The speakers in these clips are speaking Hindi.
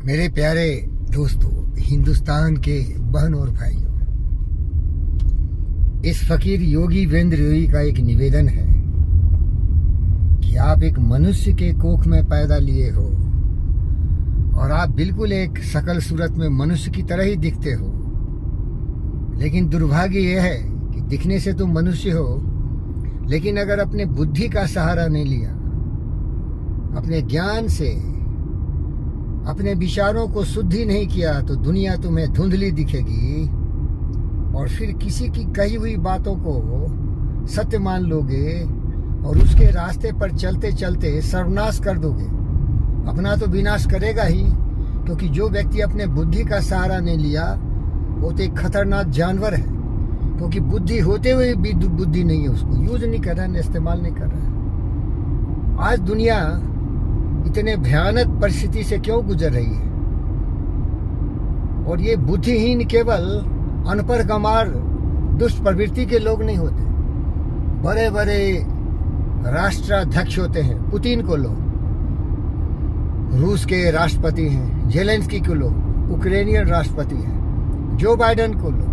मेरे प्यारे दोस्तों, हिंदुस्तान के बहन और भाइयों, इस फकीर योगी वीरेंद्र योगी का एक निवेदन है कि आप एक मनुष्य के कोख में पैदा लिए हो और आप बिल्कुल एक शकल सूरत में मनुष्य की तरह ही दिखते हो, लेकिन दुर्भाग्य यह है कि दिखने से तुम मनुष्य हो, लेकिन अगर अपने बुद्धि का सहारा नहीं लिया, अपने ज्ञान से अपने विचारों को शुद्ध ही नहीं किया, तो दुनिया तुम्हें धुंधली दिखेगी और फिर किसी की कही हुई बातों को सत्य मान लोगे और उसके रास्ते पर चलते चलते सर्वनाश कर दोगे। अपना तो विनाश करेगा ही, क्योंकि जो व्यक्ति अपने बुद्धि का सहारा नहीं लिया वो तो एक खतरनाक जानवर है, क्योंकि बुद्धि होते हुए भी बुद्धि नहीं है, उसको यूज नहीं कर रहा है, इस्तेमाल नहीं कर रहा है। आज दुनिया इतने भयानक परिस्थिति से क्यों गुजर रही है? और ये बुद्धिहीन केवल अनपढ़ गंवार दुष्ट प्रवृत्ति के लोग नहीं होते, बड़े बड़े राष्ट्राध्यक्ष होते हैं। पुतिन को लो, रूस के राष्ट्रपति हैं। जेलेंस्की को लो, यूक्रेनियन राष्ट्रपति हैं। जो बाइडेन को लो,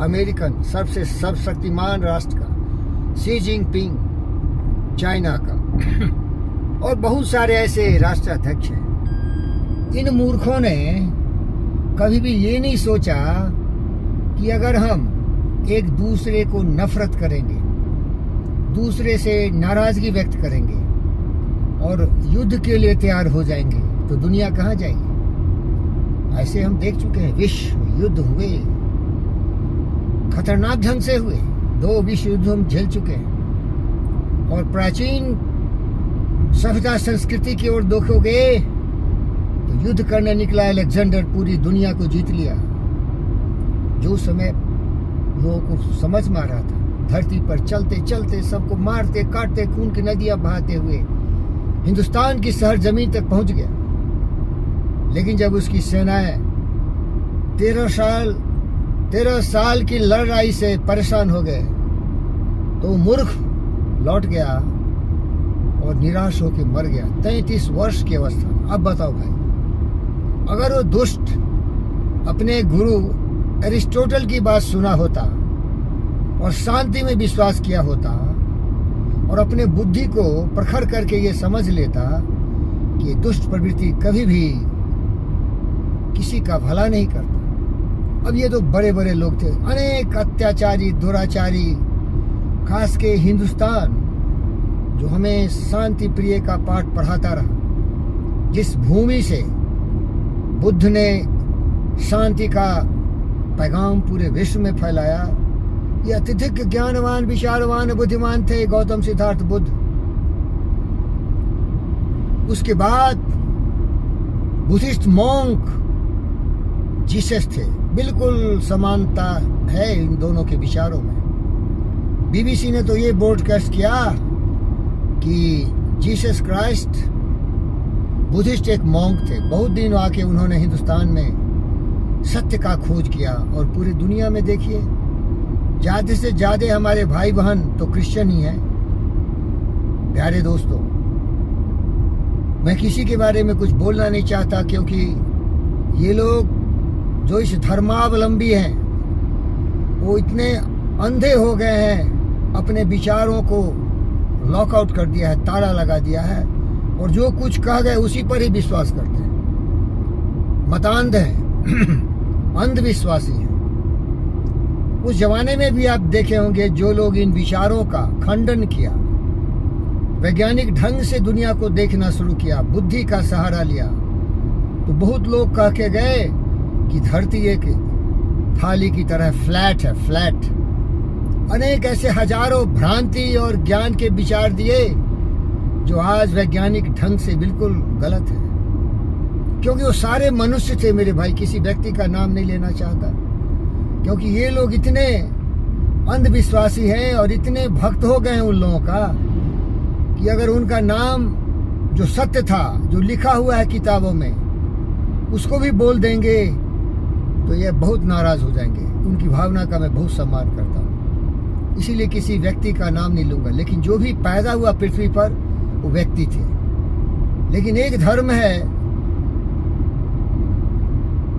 अमेरिकन सबसे सर्वशक्तिमान राष्ट्र का। शी जिनपिंग चाइना का और बहुत सारे ऐसे राष्ट्राध्यक्ष हैं। इन मूर्खों ने कभी भी ये नहीं सोचा कि अगर हम एक दूसरे को नफरत करेंगे, दूसरे से नाराजगी व्यक्त करेंगे और युद्ध के लिए तैयार हो जाएंगे, तो दुनिया कहाँ जाएगी? ऐसे हम देख चुके हैं। विश्व युद्ध हुए, खतरनाक ढंग से हुए। 2 विश्व युद्ध हम झेल चुके हैं। और प्राचीन सभ्यता संस्कृति की ओर देखोगे तो युद्ध करने निकला अलेक्जेंडर, पूरी दुनिया को जीत लिया। जो समय लोगों को समझ में आ रहा था, धरती पर चलते चलते सबको मारते काटते, खून की नदियां बहाते हुए हिंदुस्तान की शहर जमीन तक पहुंच गया। लेकिन जब उसकी सेनाएं 13 साल की लड़ाई से परेशान हो गए, तो मूर्ख लौट गया और निराश होकर मर गया। 33 वर्ष की अवस्था। अब बताओ भाई, अगर वो दुष्ट अपने गुरु एरिस्टोटल की बात सुना होता और शांति में विश्वास किया होता और अपने बुद्धि को प्रखर करके ये समझ लेता कि दुष्ट प्रवृत्ति कभी भी किसी का भला नहीं करता। अब ये तो बड़े बड़े लोग थे, अनेक अत्याचारी दुराचारी, खास के हिंदुस्तान जो हमें शांति प्रिय का पाठ पढ़ाता रहा, जिस भूमि से बुद्ध ने शांति का पैगाम पूरे विश्व में फैलाया। ये अत्यधिक ज्ञानवान, विचारवान, बुद्धिमान थे गौतम सिद्धार्थ बुद्ध। उसके बाद बुद्धिस्ट मॉन्क जीसस थे। बिल्कुल समानता है इन दोनों के विचारों में। बीबीसी ने तो ये ब्रॉडकास्ट किया कि जीसस क्राइस्ट बुद्धिस्ट एक मॉन्क थे। बहुत दिन आके उन्होंने हिंदुस्तान में सत्य का खोज किया और पूरी दुनिया में देखिए ज्यादा से ज्यादा हमारे भाई बहन तो क्रिश्चियन ही हैं। प्यारे दोस्तों, मैं किसी के बारे में कुछ बोलना नहीं चाहता, क्योंकि ये लोग जो इस धर्मावलंबी हैं वो इतने अंधे हो गए हैं, अपने विचारों को लॉकआउट कर दिया है, ताला लगा दिया है और जो कुछ कह गए उसी पर ही विश्वास करते हैं। मतांध हैं, अंधविश्वासी हैं। उस जमाने में भी आप देखे होंगे जो लोग इन विचारों का खंडन किया, वैज्ञानिक ढंग से दुनिया को देखना शुरू किया, बुद्धि का सहारा लिया, तो बहुत लोग कह के गए कि धरती एक थाली की तरह फ्लैट है, फ्लैट। अनेक ऐसे हजारों भ्रांति और ज्ञान के विचार दिए जो आज वैज्ञानिक ढंग से बिल्कुल गलत है, क्योंकि वो सारे मनुष्य थे मेरे भाई। किसी व्यक्ति का नाम नहीं लेना चाहता, क्योंकि ये लोग इतने अंधविश्वासी हैं और इतने भक्त हो गए हैं उन लोगों का कि अगर उनका नाम जो सत्य था, जो लिखा हुआ है किताबों में, उसको भी बोल देंगे तो ये बहुत नाराज हो जाएंगे। उनकी भावना का मैं बहुत सम्मान करता हूँ, इसीलिए किसी व्यक्ति का नाम नहीं लूंगा। लेकिन जो भी पैदा हुआ पृथ्वी पर वो व्यक्ति थे। लेकिन एक धर्म है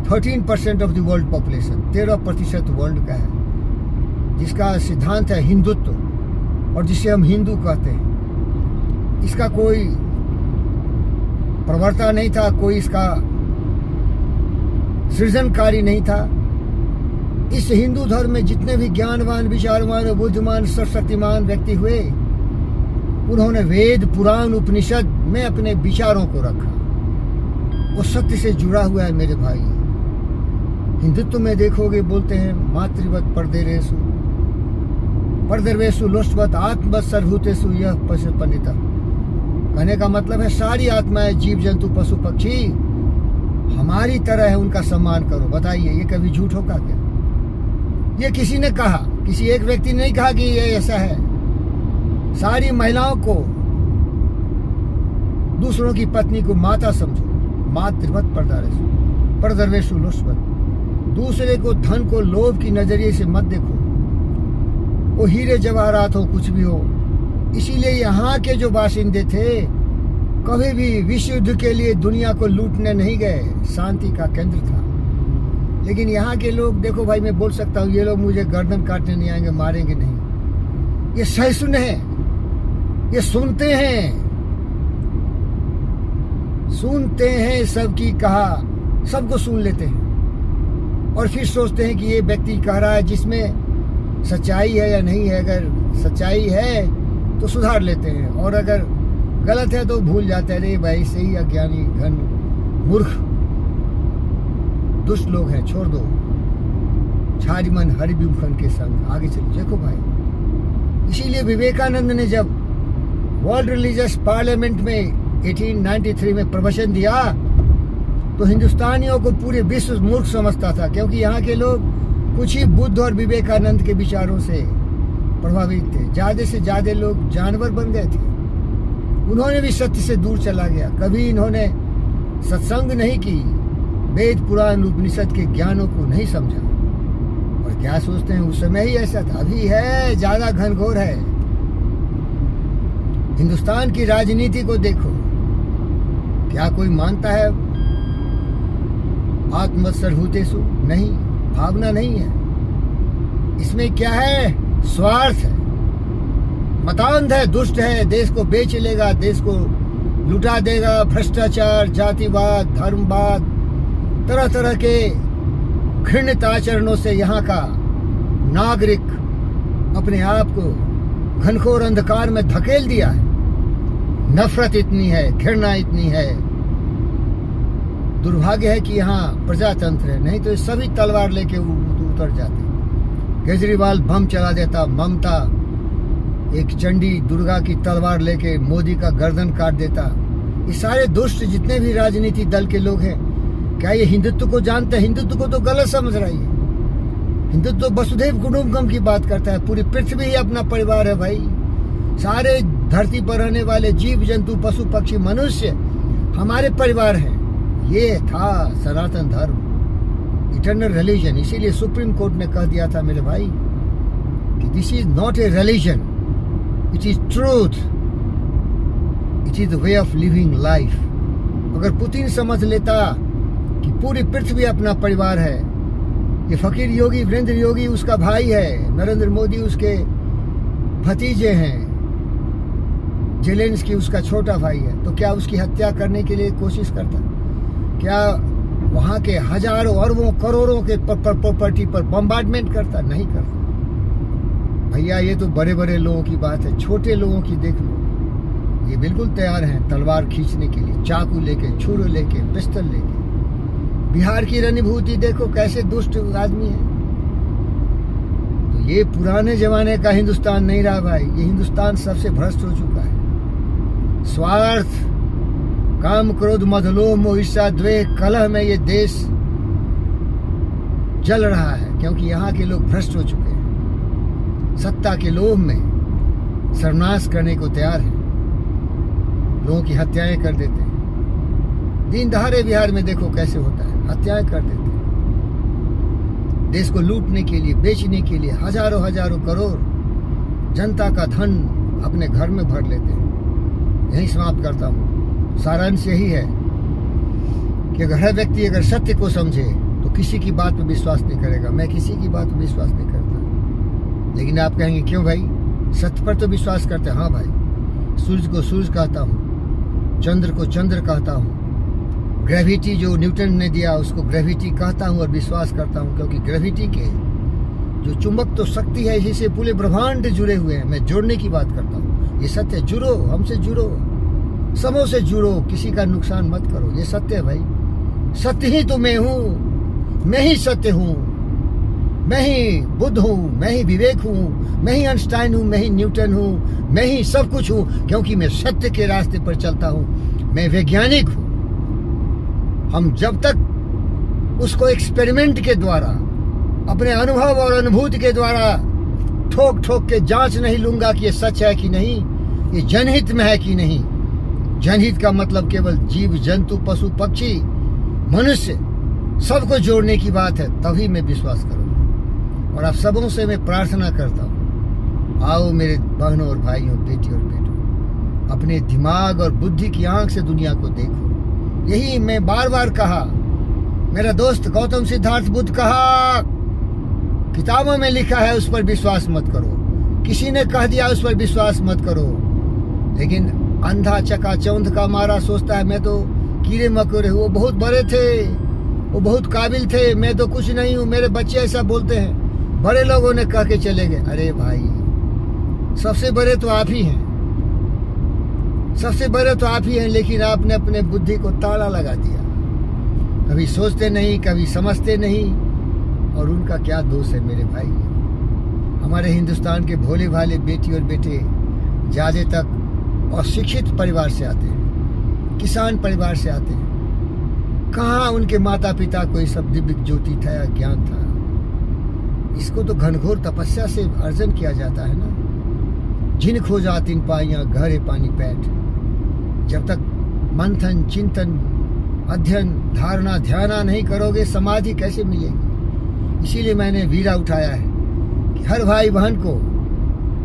13% of the world population, 13% world का है, जिसका सिद्धांत है हिंदुत्व और जिसे हम हिंदू कहते हैं। इसका कोई प्रवर्ता नहीं था, कोई इसका सृजनकारी नहीं था। इस हिंदू धर्म में जितने भी ज्ञानवान, विचारवान, बुद्धिमान, शक्तिमान व्यक्ति हुए, उन्होंने वेद, पुराण, उपनिषद में अपने विचारों को रखा। वो सत्य से जुड़ा हुआ है मेरे भाई। हिंदुत्व में देखोगे बोलते हैं मातृवत परदेरेसु परदेवेशु लोष्टवत आत्मवत सर्वभूतेषु यह पशु पंडिता। कहने का मतलब है सारी आत्माएं, जीव जंतु, पशु पक्षी हमारी तरह है, उनका सम्मान करो। बताइए ये कभी झूठ होगा क्या? ये किसी ने कहा, किसी एक व्यक्ति ने नहीं कहा कि ये ऐसा है। सारी महिलाओं को, दूसरों की पत्नी को माता समझो, मातृवत परदर्वेशु लोष्टवत। दूसरे को, धन को लोभ की नजरिए से मत देखो, वो हीरे जवाहरात हो, कुछ भी हो। इसीलिए यहाँ के जो बाशिंदे थे कभी भी विश्व युद्ध के लिए दुनिया को लूटने नहीं गए, शांति का केंद्र था। लेकिन यहाँ के लोग देखो भाई, मैं बोल सकता हूँ ये लोग मुझे गर्दन काटने नहीं आएंगे, मारेंगे नहीं। ये सहिष्णु हैं, ये सुनते हैं सबकी कहा, सबको सुन लेते हैं और फिर सोचते हैं कि ये व्यक्ति कह रहा है जिसमें सच्चाई है या नहीं है। अगर सच्चाई है तो सुधार लेते हैं और अगर गलत है तो भूल जाते हैं, अरे भाई सही अज्ञानी, घन, मूर्ख, दुष्ट लोग हैं, छोड़ दो। छाड़ी मन हरिबिखन के संग आगे चलो। देखो भाई, इसीलिए विवेकानंद ने जब वर्ल्ड रिलीजियस पार्लियामेंट में 1893 में प्रवचन दिया तो हिंदुस्तानियों को पूरे विश्व मूर्ख समझता था, क्योंकि यहाँ के लोग कुछ ही बुद्ध और विवेकानंद के विचारों से प्रभावित थे। ज्यादा से ज्यादा लोग जानवर बन गए थे। उन्होंने भी सत्य से दूर चला गया। कभी इन्होंने सत्संग नहीं की, वेद, पुराण, उपनिषद के ज्ञानों को नहीं समझा। और क्या सोचते हैं उस समय ही ऐसा था, अभी है, ज्यादा घनघोर है। हिंदुस्तान की राजनीति को देखो, क्या कोई मानता है आत्मवत सर्वभूतेषु? नहीं, भावना नहीं है। इसमें क्या है? स्वार्थ है, मतांध है, दुष्ट है, देश को बेच लेगा, देश को लुटा देगा। भ्रष्टाचार, जातिवाद, धर्मवाद, तरह तरह के घृणित आचरणों से यहाँ का नागरिक अपने आप को घनघोर अंधकार में धकेल दिया है। नफरत इतनी है, घृणा इतनी है। दुर्भाग्य है कि यहाँ प्रजातंत्र है, नहीं तो सभी तलवार लेके उतर जाते। केजरीवाल बम चला देता, ममता एक चंडी दुर्गा की तलवार लेके मोदी का गर्दन काट देता। ये सारे दुष्ट जितने भी राजनीति दल के लोग हैं, क्या ये हिंदुत्व को जानते हैं? हिंदुत्व को तो गलत समझ रही है। हिंदुत्व वसुधैव कुटुंबकम की बात करता है। पूरी पृथ्वी ही अपना परिवार है भाई। सारे धरती पर रहने वाले जीव जंतु, पशु पक्षी, मनुष्य हमारे परिवार हैं। ये था सनातन धर्म, इटर्नल रिलीजन। इसीलिए सुप्रीम कोर्ट ने कह दिया था मेरे भाई कि this is not a religion, it is truth, it is the way of living life. अगर पुतिन समझ लेता कि पूरी पृथ्वी अपना परिवार है, ये फकीर योगी, वीरेंद्र योगी उसका भाई है, नरेंद्र मोदी उसके भतीजे हैं, जेलेंस्की उसका छोटा भाई है, तो क्या उसकी हत्या करने के लिए कोशिश करता? क्या वहां के हजारों, अरबों, करोड़ों के प्रॉपर्टी पर बम्बार्डमेंट करता? नहीं करता भैया। ये तो बड़े बड़े लोगों की बात है, छोटे लोगों की देख लो। ये बिल्कुल तैयार हैं तलवार खींचने के लिए, चाकू लेके, छुरी लेके, पिस्टल लेके। बिहार की रणभूति देखो, कैसे दुष्ट आदमी है। तो ये पुराने जमाने का हिंदुस्तान नहीं रहा भाई। ये हिंदुस्तान सबसे भ्रष्ट हो चुका है। स्वार्थ, काम, क्रोध, मद, लोभ, मोह, ईर्ष्या, द्वेष, कलह में ये देश जल रहा है, क्योंकि यहाँ के लोग भ्रष्ट हो चुके हैं। सत्ता के लोभ में सर्वनाश करने को तैयार है, लोगों की हत्याएं कर देते हैं। दिन दहाड़े बिहार में देखो कैसे होता है, हत्याएं कर देते हैं। देश को लूटने के लिए, बेचने के लिए हजारों हजारों करोड़ जनता का धन अपने घर में भर लेते हैं। यही समाप्त करता हूँ। सारांश यही है कि अगर हर व्यक्ति अगर सत्य को समझे, किसी की बात पर विश्वास नहीं करेगा। मैं किसी की बात पर विश्वास नहीं करता। लेकिन आप कहेंगे क्यों भाई, सत्य पर तो विश्वास करते हैं। हाँ भाई, सूरज को सूरज कहता हूँ, चंद्र को चंद्र कहता हूँ, ग्रेविटी जो न्यूटन ने दिया उसको ग्रेविटी कहता हूँ और विश्वास करता हूँ, क्योंकि ग्रेविटी के जो चुंबक तो शक्ति है, इसी से पूरे ब्रह्मांड जुड़े हुए हैं। मैं जोड़ने की बात करता हूँ। ये सत्य, जुड़ो, हमसे जुड़ो, समों से जुड़ो, किसी का नुकसान मत करो। ये सत्य है भाई। सत्य ही तो मैं हूँ, मैं ही सत्य हूँ, मैं ही बुद्ध हूँ, मैं ही विवेक हूँ, मैं ही आइंस्टाइन हूँ, मैं ही न्यूटन हूँ, मैं ही सब कुछ हूँ, क्योंकि मैं सत्य के रास्ते पर चलता हूँ। मैं वैज्ञानिक हूँ। हम जब तक उसको एक्सपेरिमेंट के द्वारा, अपने अनुभव और अनुभूति के द्वारा ठोक ठोक के जांच नहीं लूंगा कि ये सच है कि नहीं, ये जनहित में है कि नहीं। जनहित का मतलब केवल जीव जंतु पशु पक्षी मनुष्य सबको जोड़ने की बात है, तभी मैं विश्वास करूंगा। और आप सबों से मैं प्रार्थना करता हूँ, आओ मेरे बहनों और भाइयों, बेटी और बेटों, अपने दिमाग और बुद्धि की आंख से दुनिया को देखो। यही मैं बार बार कहा, मेरा दोस्त गौतम सिद्धार्थ बुद्ध कहा, किताबों में लिखा है उस पर विश्वास मत करो, किसी ने कह दिया उस पर विश्वास मत करो। लेकिन अंधा चकाचौंध का मारा सोचता है मैं तो कीड़े मकोड़े हूँ। वो बहुत बड़े थे, वो बहुत काबिल थे, मैं तो कुछ नहीं हूँ। मेरे बच्चे ऐसा बोलते हैं, बड़े लोगों ने कह के चले गए। अरे भाई, सबसे बड़े तो आप ही हैं, सबसे बड़े तो आप ही हैं, लेकिन आपने अपने बुद्धि को ताला लगा दिया। कभी सोचते नहीं, कभी समझते नहीं, और उनका क्या दोष है मेरे भाई। हमारे हिंदुस्तान के भोले भाले बेटी और बेटे ज्यादा तक अशिक्षित परिवार से आते हैं, किसान परिवार से आते हैं। कहाँ उनके माता पिता को ये सब दिव्य ज्योति था या ज्ञान था। इसको तो घनघोर तपस्या से अर्जन किया जाता है ना। जिन खो जातिन पाइयां घरे पानी पैठ। जब तक मंथन चिंतन अध्ययन धारणा ध्याना नहीं करोगे, समाधि कैसे मिलेगी। इसीलिए मैंने वीरा उठाया है कि हर भाई बहन को,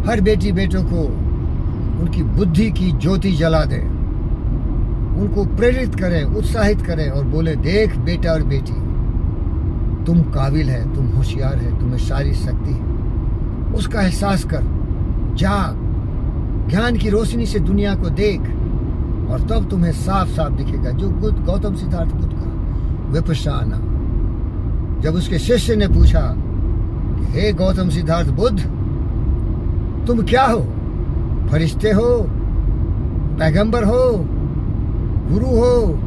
हर बेटी बेटों को उनकी बुद्धि की ज्योति जला दें, उनको प्रेरित करें, उत्साहित करें और बोले, देख बेटा और बेटी, तुम काबिल है, तुम होशियार है, तुम्हें सारी शक्ति है। उसका एहसास कर, जाग, ज्ञान की रोशनी से दुनिया को देख, और तब तुम्हें साफ साफ दिखेगा। जो गौतम सिद्धार्थ बुद्ध का विपश्यना, जब उसके शिष्य ने पूछा, हे गौतम सिद्धार्थ बुद्ध, तुम क्या हो? फरिश्ते हो, पैगंबर हो, गुरु हो,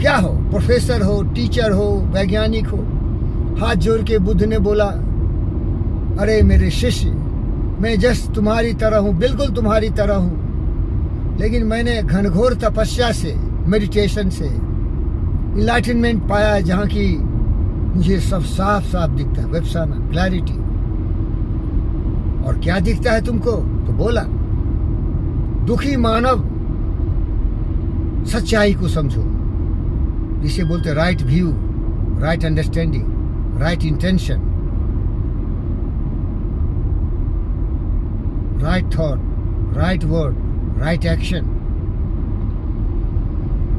क्या हो? प्रोफेसर हो, टीचर हो, वैज्ञानिक हो? हाथ जोड़ के बुद्ध ने बोला, अरे मेरे शिष्य, मैं जस्ट तुम्हारी तरह हूँ, बिल्कुल तुम्हारी तरह हूँ, लेकिन मैंने घनघोर तपस्या से, मेडिटेशन से इनलाइटनमेंट पाया है, जहाँ की मुझे सब साफ साफ दिखता है, विपश्यना, क्लैरिटी। और क्या दिखता है तुमको? तो बोला, दुखी मानव सच्चाई को समझो, जिसे बोलते right view, right understanding, right intention, right thought, right word, right action,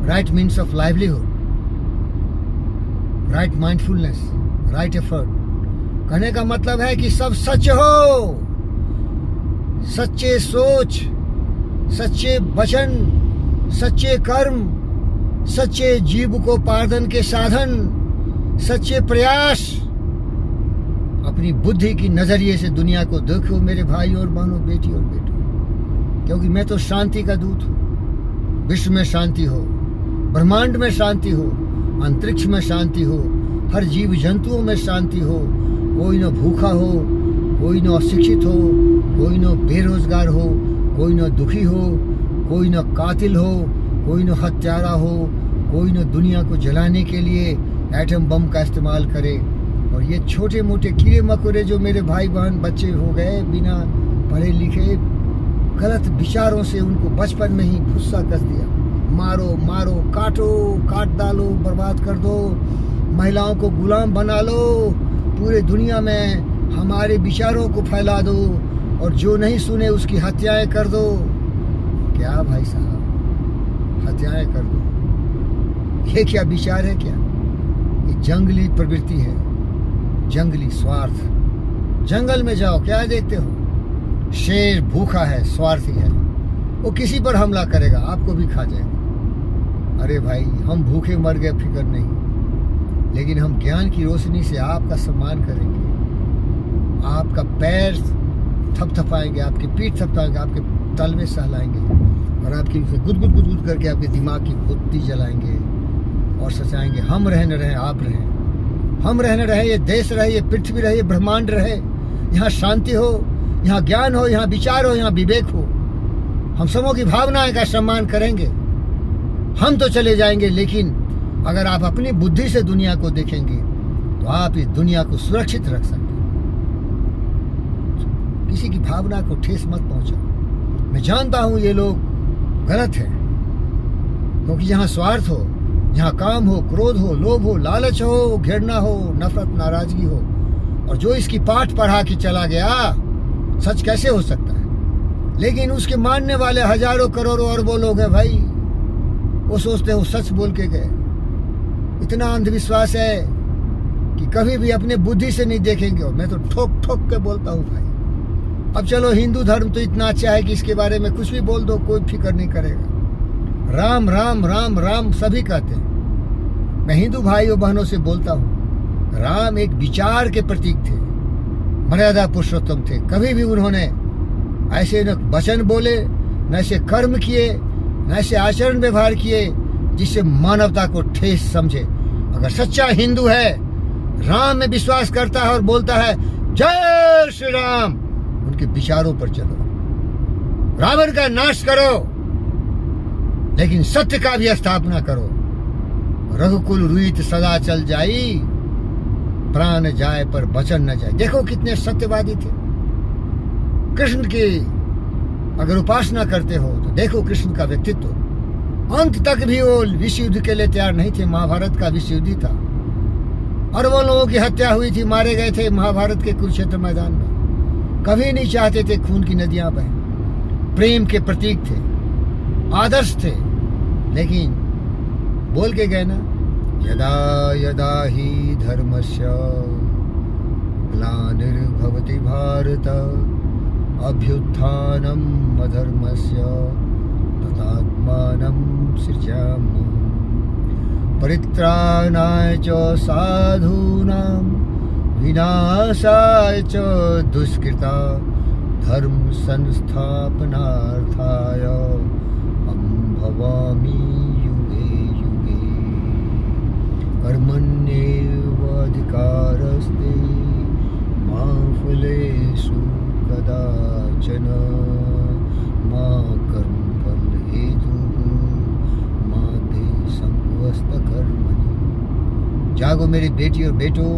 right means of livelihood, right mindfulness, right effort. कहने का मतलब है कि सब सच हो, सच्चे सोच, सच्चे वचन, सच्चे कर्म, सच्चे जीविकोपार्जन के साधन, सच्चे प्रयास, अपनी बुद्धि की नजरिए से दुनिया को देखो मेरे भाई और बहनों, बेटी और बेटों। क्योंकि मैं तो शांति का दूत हूँ। विश्व में शांति हो, ब्रह्मांड में शांति हो, अंतरिक्ष में शांति हो, हर जीव जंतुओं में शांति हो। कोई न भूखा हो, कोई न अशिक्षित हो, कोई न बेरोजगार हो, कोई न दुखी हो, कोई न कातिल हो, कोई न हत्यारा हो, कोई न दुनिया को जलाने के लिए एटम बम का इस्तेमाल करे। और ये छोटे मोटे कीड़े मकोड़े जो मेरे भाई बहन बच्चे हो गए बिना पढ़े लिखे, गलत विचारों से उनको बचपन में ही गुस्सा कर दिया। मारो मारो, काटो, काट डालो, बर्बाद कर दो, महिलाओं को गुलाम बना लो, पूरे दुनिया में हमारे विचारों को फैला दो, और जो नहीं सुने उसकी हत्याएं कर दो। क्या भाई साहब, हत्याएं कर दो, ये क्या विचार है? क्या ये जंगली प्रवृत्ति है, जंगली स्वार्थ। जंगल में जाओ, क्या देखते हो? शेर भूखा है, स्वार्थी है, वो किसी पर हमला करेगा, आपको भी खा जाएगा। अरे भाई, हम भूखे मर गए, फिक्र नहीं, लेकिन हम ज्ञान की रोशनी से आपका सम्मान करेंगे, आपका पैर थपथपाएंगे, आपकी पीठ थपथपाएंगे, आपके तलवे सहलाएंगे और आपकी गुदगुद गुदगुद करके आपके दिमाग की बुत्ती जलाएंगे और सचाएंगे। हम रहे न रहे, आप रहें, हम रहे न रहे, ये देश रहे, ये पृथ्वी रहे, ये ब्रह्मांड रहे, यहाँ शांति हो, यहाँ ज्ञान हो, यहाँ विचार हो, यहाँ विवेक हो। हम सबों की भावनाएं का सम्मान करेंगे। हम तो चले जाएंगे, लेकिन अगर आप अपनी बुद्धि से दुनिया को देखेंगे तो आप इस दुनिया को सुरक्षित रख सकते हैं। किसी की भावना को ठेस मत पहुंचाओ। मैं जानता हूं ये लोग गलत है, क्योंकि जहां स्वार्थ हो, जहां काम हो, क्रोध हो, लोभ हो, लालच हो, घृणा हो, नफरत, नाराजगी हो, और जो इसकी पाठ पढ़ा के चला गया, सच कैसे हो सकता है? लेकिन उसके मानने वाले हजारों करोड़ों अरबों लोग हैं भाई। वो सोचते हो सच बोल के गए। इतना अंधविश्वास है कि कभी भी अपने बुद्धि से नहीं देखेंगे। और मैं तो ठोक ठोक के बोलता हूँ भाई। अब चलो, हिंदू धर्म तो इतना अच्छा है कि इसके बारे में कुछ भी बोल दो, कोई फिक्र नहीं करेगा। राम राम राम राम सभी कहते हैं। मैं हिंदू भाइयों बहनों से बोलता हूँ, राम एक विचार के प्रतीक थे, मर्यादा पुरुषोत्तम थे। कभी भी उन्होंने ऐसे न वचन बोले, न ऐसे कर्म किए, न ऐसे आचरण व्यवहार किए जिससे मानवता को ठेस समझे। अगर सच्चा हिंदू है, राम में विश्वास करता है और बोलता है जय श्री राम, उनके विचारों पर चलो। रावण का नाश करो, लेकिन सत्य का भी स्थापना करो। रघुकुल रुइत सदा चल जाई, प्राण जाए पर वचन न जाए। देखो कितने सत्यवादी थे। कृष्ण की अगर उपासना करते हो तो देखो कृष्ण का व्यक्तित्व। अंत तक भी वो विश्व युद्ध के लिए तैयार नहीं थे। महाभारत का विश्व युद्ध था, अरबों लोगों की हत्या हुई थी, मारे गए थे महाभारत के कुरुक्षेत्र मैदान में। कभी नहीं चाहते थे खून की नदियां बहें। प्रेम के प्रतीक थे, आदर्श थे, लेकिन बोल के गए ना, यदा यदा ही धर्मस्य ग्लानिर्भवति भारत अभ्युत्थानम् अधर्मस्य तदात्मानं सृजामि परित्राणाय च साधूनां विनाशाय च दुष्कृता धर्म संस्थापनार्थाय अहं भवामि युगे युगे कर्मण्येव अधिकारस्ते मा फलेषु कदाचन मा कर्मफल हेतुः मा ते संगोऽस्त कर्मणि। जागो मेरी बेटी और बेटों,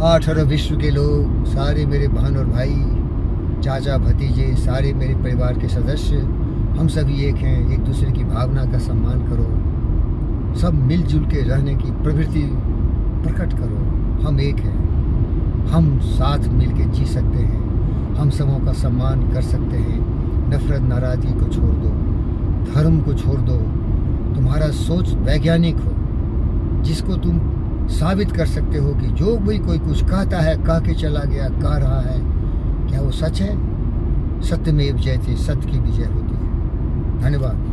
18 विश्व के लोग, सारे मेरे बहन और भाई, चाचा भतीजे, सारे मेरे परिवार के सदस्य, हम सभी एक हैं। एक दूसरे की भावना का सम्मान करो, सब मिलजुल के रहने की प्रवृत्ति प्रकट करो। हम एक हैं, हम साथ मिल के जी सकते हैं, हम सबों का सम्मान कर सकते हैं। नफरत नाराजगी को छोड़ दो, धर्म को छोड़ दो। तुम्हारा सोच वैज्ञानिक हो, जिसको तुम साबित कर सकते हो कि जो भी कोई कुछ कहता है, कह के चला गया, कह रहा है, क्या वो सच है? सत्यमेव जयते, सत्य की विजय होती है। धन्यवाद।